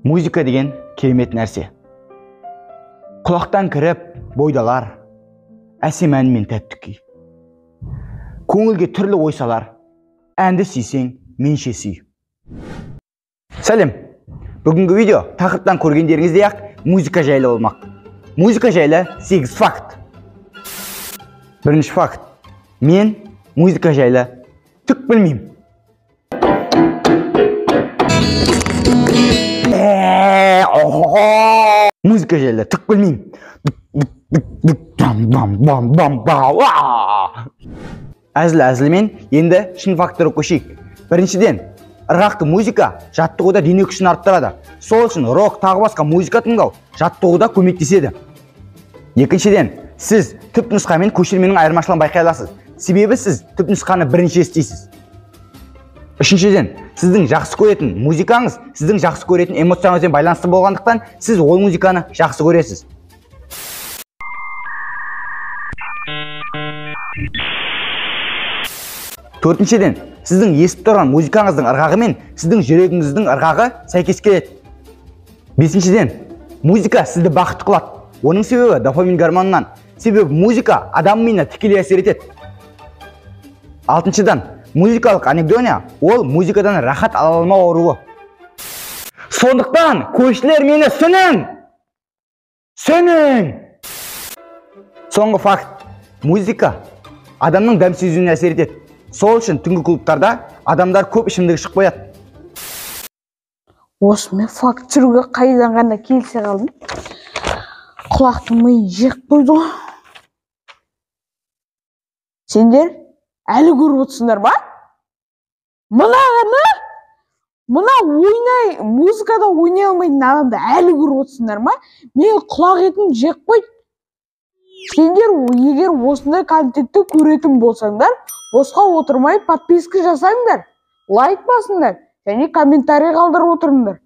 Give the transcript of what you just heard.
Музыка деген керемет нәрсе. Құлақтан кіріп, бойдалар, әсем ән мен тәтті күй. Көңілге түрлі ой салар, әнді сүйсең, менше сүй. Сәлем! Бүгінгі видео тақырыптан көргендеріңіздей ақ музыка жайлы болмақ. Музыка жайлы 8 факт. Бірінші факт. Мен музыка жайлы түк білмеймін. Музыка жайлы түк білмеймін. Әзіл-әзілмен енді шын факторы көшейік. Біріншіден, ырғақты музыка жаттығуда дене күшін арттырады. Сол үшін рок тағы басқа музыка тыңдау жаттығуда көмектеседі. Екіншіден, сіз түпнұсқа мен көшірменің айырмашылығын байқай аласыз. Себебі сіз түпнұсқаны бірінші естисіз. Үшіншіден, сіздің жақсы көретін музыкаңыз сіздің жақсы көретін эмоцияңызбен байланысты болғандықтан сіз ол музыканы жақсы көресіз. Төртіншіден, сіздің естіп тұрған музыкаңыздың ырғағы мен сіздің жүрегіңіздің ырғағы сәйкес келеді. Бесіншіден, музыка сізді бақытты қылады. Оның себебі дофамин гормонынан. Себебі музыка адам миына тікелей әсер етеді. Алтыншыдан, музыкалық анегдония ол музыкадан рахат ала алмау ауруы. Сондықтан көршілер мені сөнің! Сөнің! Соңғы факт. Музыка адамның дәм сезуіне әсер етеді. Сол үшін түнгі клубтарда адамдар көп ішімдік ішіп қояды. Осымен факт жүруге қайдан ғана келсе қалдым. Құлақтың миын жеп қойды. Сендер әлі көріп отырсыңдар ма? Мына музыкада ойнай алмайтын адамды әлі көріп отырсыңдар ма? Мен құлақ етін жеп қойды. Сендер егер осындай контентті көретін болсаңдар, босқа отырмай подписка жасаңдар, лайк басыңдар және комментарий қалдырып отырыңдар.